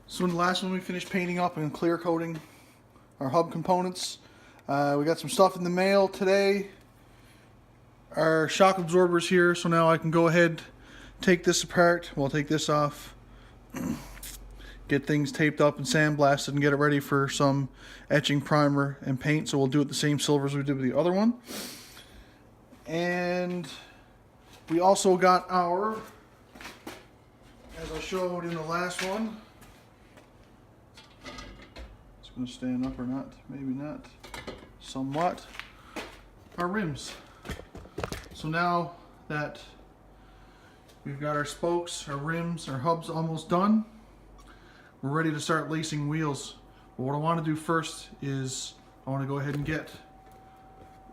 So in the last one we finished painting up and clear coating our hub components. We got some stuff in the mail today. Our shock absorbers here, so now I can go ahead, take this apart, well, take this off, get things taped up and sandblasted and get it ready for some etching, primer, and paint. So we'll do it the same silver as we did with the other one. And we also got our, as I showed in the last one, it's going to stand up or not, maybe not, somewhat, our rims. So now that we've got our spokes, our rims, our hubs almost done, we're ready to start lacing wheels. But what I want to do first is I want to go ahead and get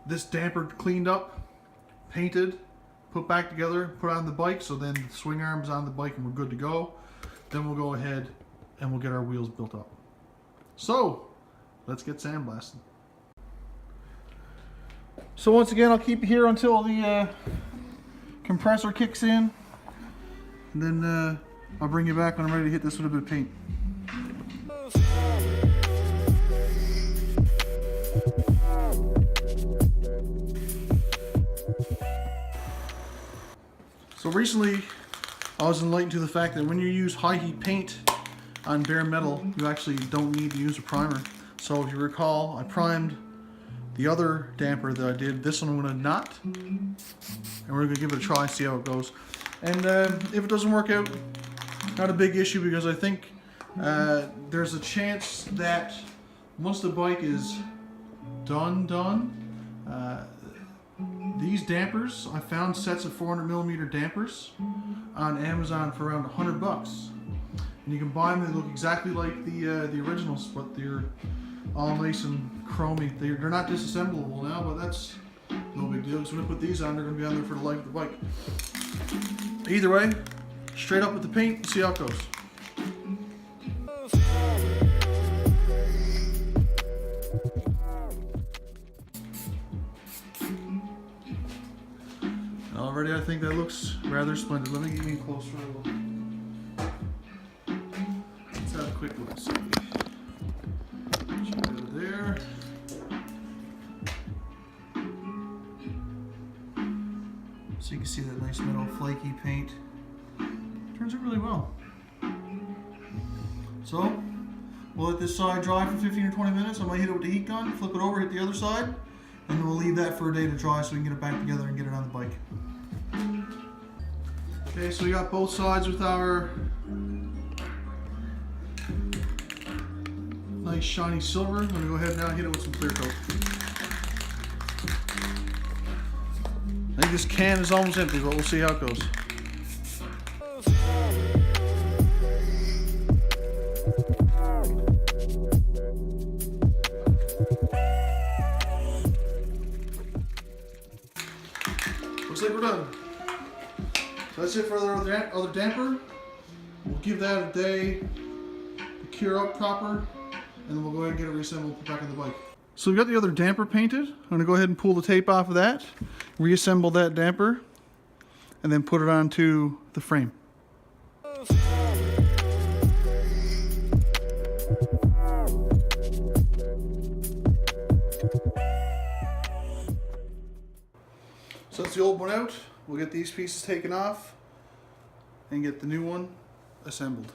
this damper cleaned up, painted, put back together, put on the bike, so then the swing arm's on the bike and we're good to go. Then we'll go ahead and we'll get our wheels built up. So let's get sandblasting. So once again, I'll keep it here until the compressor kicks in, and then I'll bring you back when I'm ready to hit this with a bit of paint. So recently, I was enlightened to the fact that when you use high heat paint on bare metal, you actually don't need to use a primer. So if you recall, I primed the other damper that I did. This one I'm going to not, and we're going to give it a try and see how it goes. And if it doesn't work out, not a big issue, because I think there's a chance that once the bike is done, these dampers, I found sets of 400mm dampers on Amazon for around $100. And you can buy them, they look exactly like the originals, but they're all nice and chromy. They're not disassemblable now, but that's no big deal. So when I put these on, they're going to be on there for the life of the bike. Either way, straight up with the paint and see how it goes. Already I think that looks rather splendid. Let me get you closer. Let's have a quick look. See. Check it there. So you can see that nice metal flaky paint. Turns out really well. So we'll let this side dry for 15 or 20 minutes. I might hit it with the heat gun, flip it over, hit the other side, and then we'll leave that for a day to dry so we can get it back together and get it on the bike. Okay, so we got both sides with our nice shiny silver. I'm gonna go ahead now and hit it with some clear coat. I think this can is almost empty, but we'll see how it goes. Looks like we're done. So that's it for the other damper. We'll give that a day to cure up proper, and then we'll go ahead and get it reassembled, put back on the bike. So we've got the other damper painted. I'm going to go ahead and pull the tape off of that, reassemble that damper, and then put it onto the frame. So that's the old one out. We'll get these pieces taken off and get the new one assembled.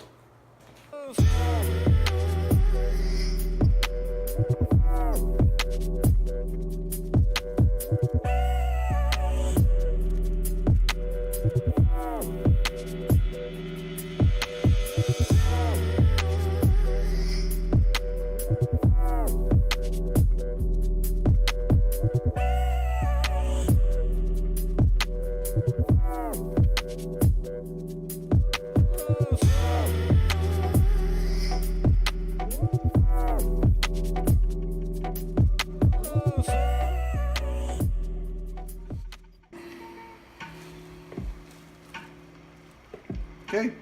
Okay,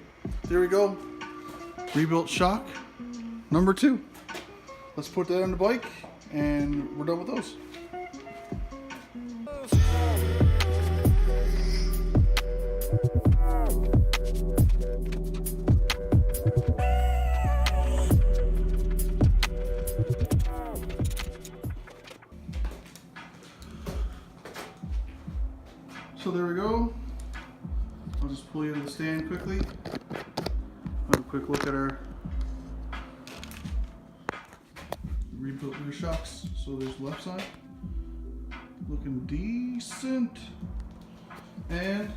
there we go. Rebuilt shock number 2. Let's put that on the bike and we're done with those. Have a quick look at our rebuilt rear shocks. So there's the left side, looking decent, and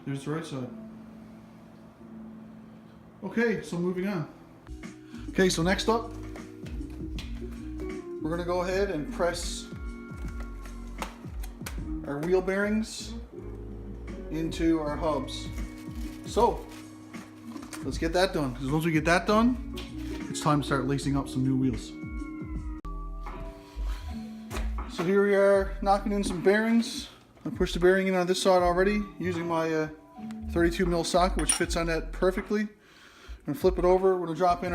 there's the right side. Okay, so moving on. Okay, so next up, we're gonna go ahead and press our wheel bearings into our hubs. So let's get that done, because once we get that done, it's time to start lacing up some new wheels. So here we are knocking in some bearings. I pushed the bearing in on this side already using my 32 mil socket, which fits on that perfectly. I'm gonna flip it over. We're gonna drop in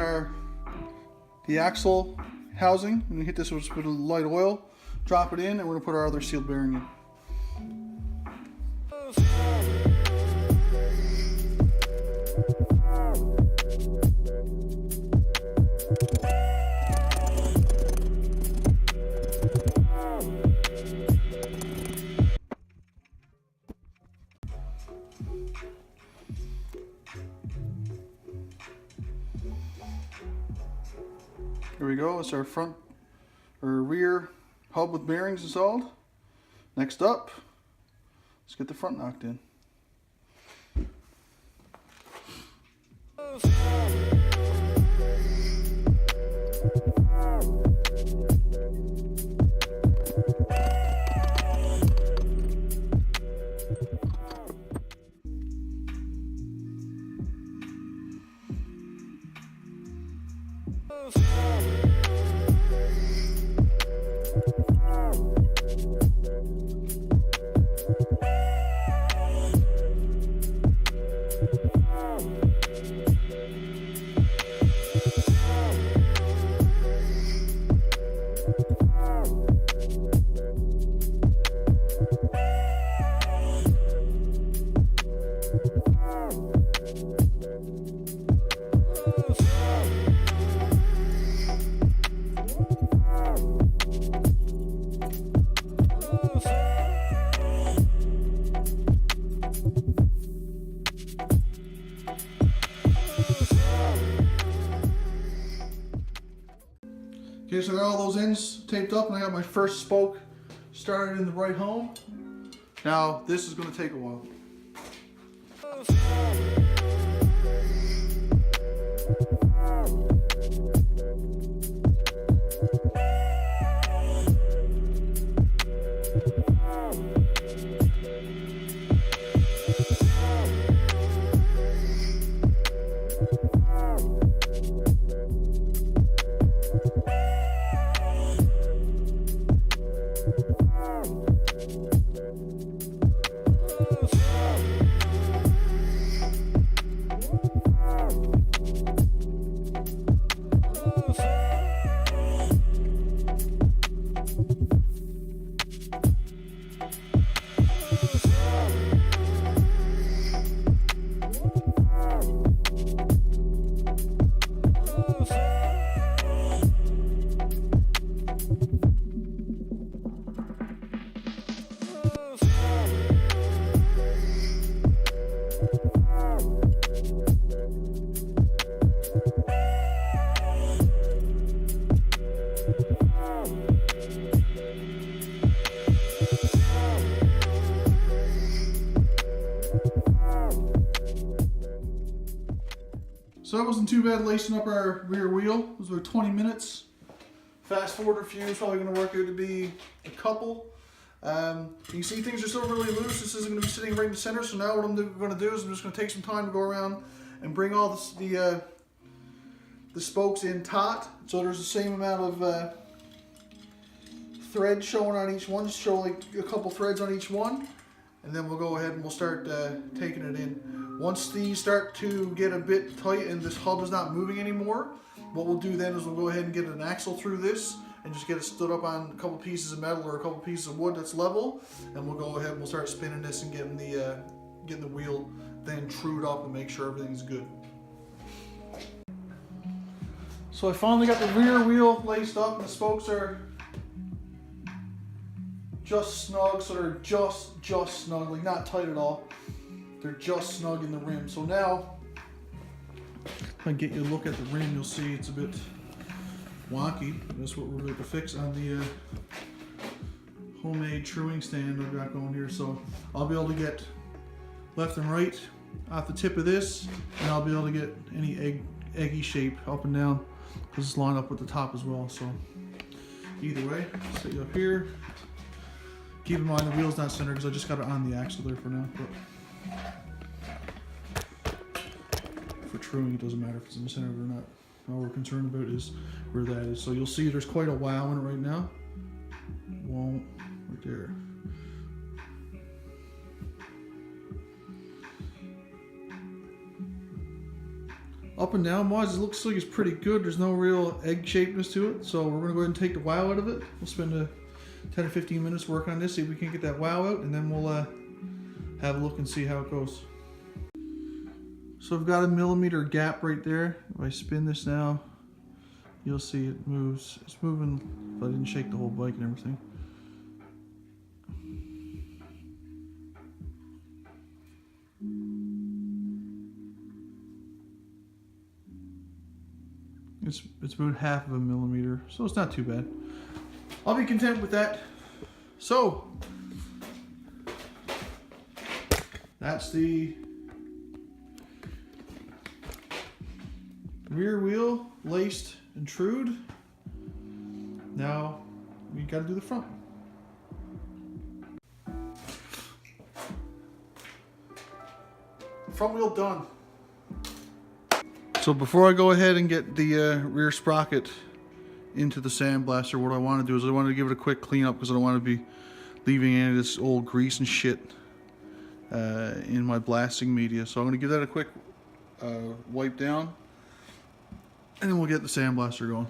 the axle housing. I'm gonna hit this with a bit of light oil, drop it in, and we're gonna put our other sealed bearing in. Here we go, it's our front or rear hub with bearings installed. Next up, let's get the front knocked in. Okay, so I got all those ends taped up and I got my first spoke started in the right home. Now, this is going to take a while. So that wasn't too bad lacing up our rear wheel. It was about 20 minutes. Fast forward a few, it's probably going to work out to be a couple. You can see things are still really loose. This isn't going to be sitting right in the center, so now what I'm going to do is I'm just going to take some time to go around and bring all the spokes in taut. So there's the same amount of thread showing on each one. Just show like a couple threads on each one. And then we'll go ahead and we'll start taking it in. Once these start to get a bit tight and this hub is not moving anymore, what we'll do then is we'll go ahead and get an axle through this and just get it stood up on a couple pieces of metal or a couple pieces of wood that's level, and we'll go ahead and we'll start spinning this and getting the wheel then trued up and make sure everything's good. So I finally got the rear wheel laced up and the spokes are just snug, so they're just snug, like not tight at all. they're just snug in the rim. So now, if I get you a look at the rim, you'll see it's a bit wonky. That's what we're going to fix on the homemade truing stand I've got going here. So I'll be able to get left and right off the tip of this, and I'll be able to get any eggy shape up and down because it's lined up with the top as well. So either way, set you up here. Keep in mind the wheel's not centered because I just got it on the axle there for now. But for truing, it doesn't matter if it's in the center or not. All we're concerned about is where that is. So you'll see there's quite a wow in it right now. Won't right there. Up and down wise, it looks like it's pretty good. There's no real egg shapedness to it. So we're gonna go ahead and take the wow out of it. We'll spend 10 or 15 minutes working on this, see if we can get that wow out, and then we'll have a look and see how it goes. So I've got a millimeter gap right there. If I spin this now, you'll see it moves. It's moving, but I didn't shake the whole bike and everything. It's about half of a millimeter, so it's not too bad. I'll be content with that. So that's the rear wheel laced and trued. Now we got to do the front. Front wheel done. So before I go ahead and get the rear sprocket into the sandblaster, what I want to do is I want to give it a quick clean up because I don't want to be leaving any of this old grease and shit in my blasting media. So I'm going to give that a quick wipe down, and then we'll get the sandblaster going.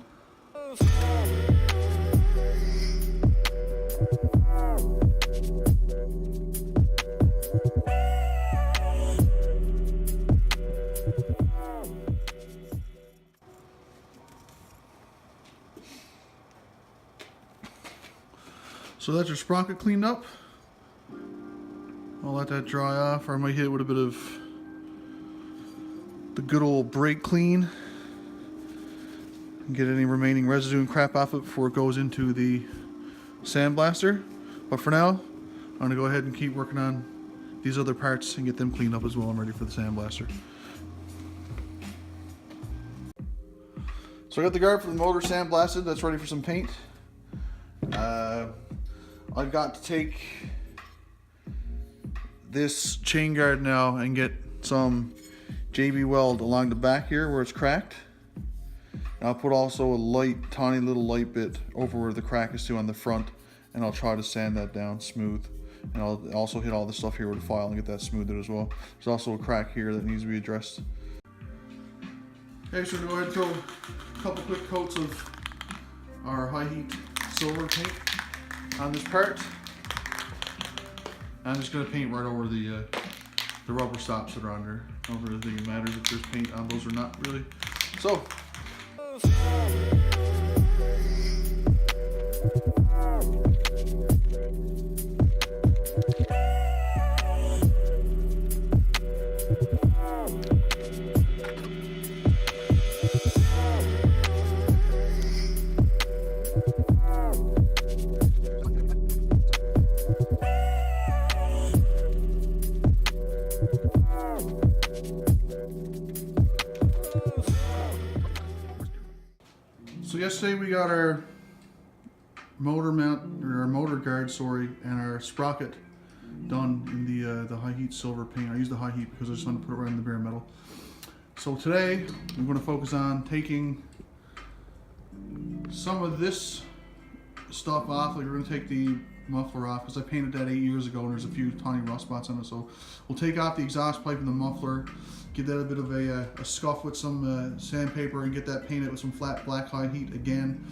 So that's your sprocket cleaned up. I'll let that dry off, or I might hit it with a bit of the good old brake clean and get any remaining residue and crap off it before it goes into the sandblaster. But for now, I'm going to go ahead and keep working on these other parts and get them cleaned up as well. I'm ready for the sandblaster. So I got the guard for the motor sandblasted. That's ready for some paint. I've got to take this chain guard now and get some JB weld along the back here where it's cracked. And I'll put also a light, tiny little light bit over where the crack is too on the front, and I'll try to sand that down smooth. And I'll also hit all the stuff here with a file and get that smoothed as well. There's also a crack here that needs to be addressed. Okay, so we'll go ahead and throw a couple quick coats of our high heat silver paint on this part. I'm just going to paint right over the rubber stops that are on there. I don't really think it matters if there's paint on those or not, really. So. So yesterday we got our motor mount, or our motor guard, sorry, and our sprocket done in the high heat silver paint. I use the high heat because I just want to put it right in the bare metal. So today I'm going to focus on taking some of this stuff off. Like we're going to take the muffler off because I painted that 8 years ago and there's a few tiny rust spots on it. So we'll take off the exhaust pipe and the muffler, give that a bit of a scuff with some sandpaper, and get that painted with some flat black high heat again.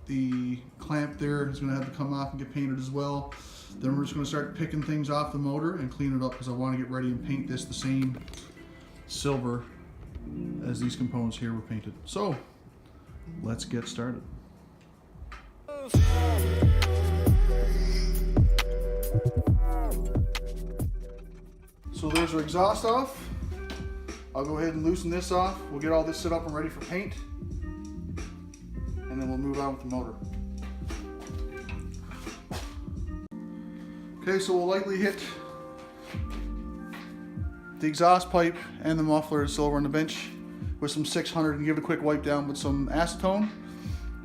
The clamp there is going to have to come off and get painted as well. Then we're just going to start picking things off the motor and clean it up because I want to get ready and paint this the same silver as these components here were painted. So let's get started. So there's our exhaust off. I'll go ahead and loosen this off. We'll get all this set up and ready for paint. And then we'll move on with the motor. Okay, so we'll lightly hit the exhaust pipe and the muffler still over on the bench with some 600 and give it a quick wipe down with some acetone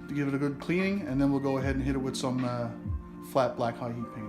to give it a good cleaning, and then we'll go ahead and hit it with some flat black high heat paint.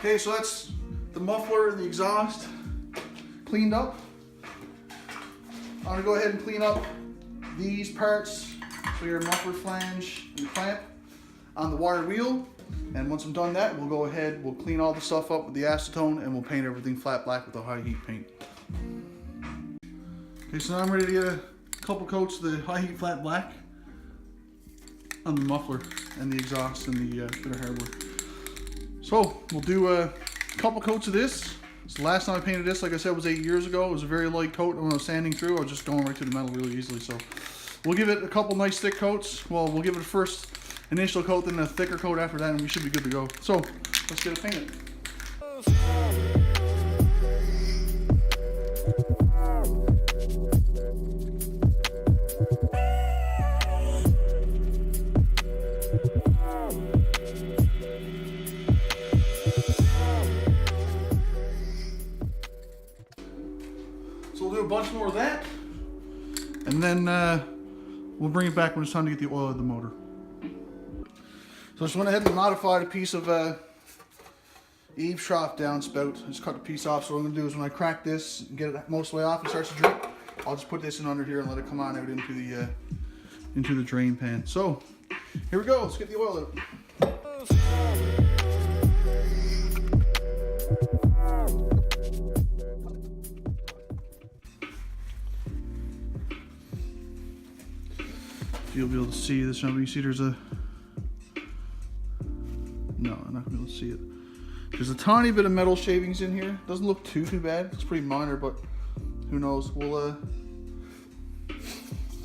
Okay, so that's the muffler and the exhaust cleaned up. I'm gonna go ahead and clean up these parts, so your muffler flange and clamp on the wire wheel. And once I'm done that, we'll go ahead, we'll clean all the stuff up with the acetone and we'll paint everything flat black with the high heat paint. Okay, so now I'm ready to get a couple coats of the high heat flat black on the muffler and the exhaust and the bit of hardware. So we'll do a couple coats of this. So the last time I painted this, like I said, was 8 years ago. It was a very light coat. When I was sanding through, I was just going right to the metal really easily. So we'll give it a couple nice thick coats. Well, we'll give it a first initial coat, then a thicker coat after that, and we should be good to go. So let's get it painted. So we'll do a bunch more of that, and then we'll bring it back when it's time to get the oil of the motor. So I just went ahead and modified a piece of eavestrough downspout. I just cut the piece off. So what I'm going to do is when I crack this and get it most of the way off and starts to drip, I'll just put this in under here and let it come on out into the drain pan. So here we go. Let's get the oil out. You'll be able to see this now, but you see there's a, no, I'm not gonna be able to see it. There's a tiny bit of metal shavings in here. Doesn't look too bad. It's pretty minor, but who knows. We'll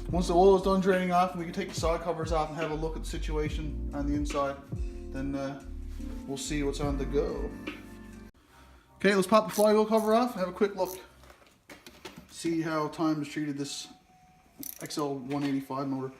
once the oil is done draining off and we can take the side covers off and have a look at the situation on the inside, then we'll see what's on the go. Okay, let's pop the flywheel cover off and have a quick look. See how time has treated this XL125 motor.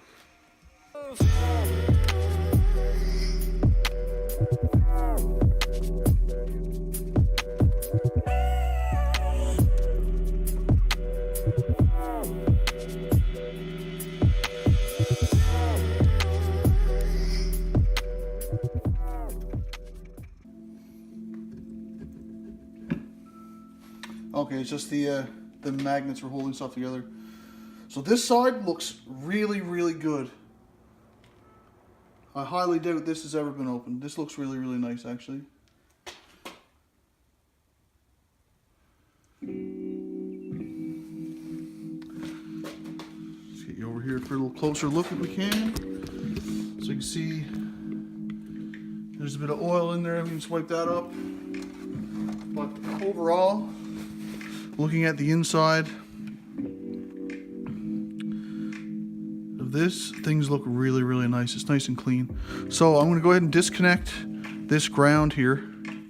Okay, it's just the magnets are holding stuff together. So this side looks really, really good. I highly doubt this has ever been opened. This looks really, really nice, actually. Let's get you over here for a little closer look if we can. So you can see there's a bit of oil in there. We can swipe that up. But overall, looking at the inside of this, things look really, really nice. It's nice and clean. So I'm going to go ahead and disconnect this ground here.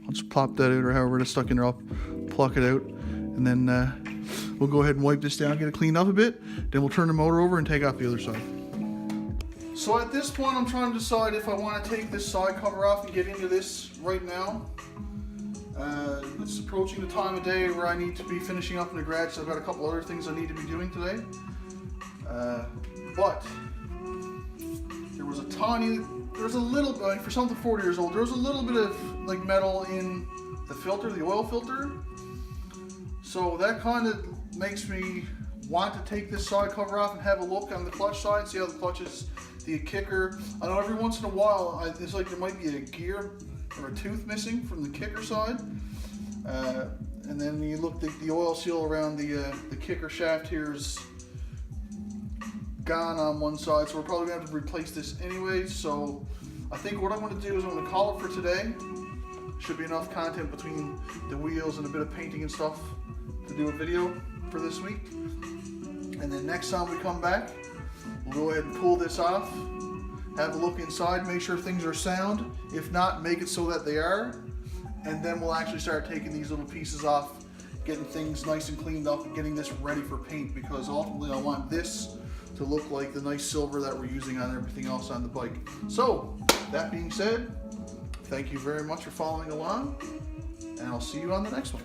I'll just plop that out, or however it's stuck in there, I'll pluck it out. And then we'll go ahead and wipe this down, get it cleaned up a bit. Then we'll turn the motor over and take off the other side. So at this point, I'm trying to decide if I want to take this side cover off and get into this right now. It's approaching the time of day where I need to be finishing up in the garage, so I've got a couple other things I need to be doing today. but there was a little, for something 40 years old, there was a little bit of like metal in the filter, the oil filter. So that kind of makes me want to take this side cover off and have a look on the clutch side, see how the clutch is, the kicker. I know every once in a while, it's like there might be a gear or a tooth missing from the kicker side. And then you look, the oil seal around the kicker shaft here is gone on one side, so we're probably gonna have to replace this anyway. So I think what I'm gonna do is I'm gonna call it for today. Should be enough content between the wheels and a bit of painting and stuff to do a video for this week. And then next time we come back, we'll go ahead and pull this off, have a look inside, make sure things are sound. If not, make it so that they are. And then we'll actually start taking these little pieces off, getting things nice and cleaned up and getting this ready for paint, because ultimately I want this to look like the nice silver that we're using on everything else on the bike. So, that being said, thank you very much for following along, and I'll see you on the next one.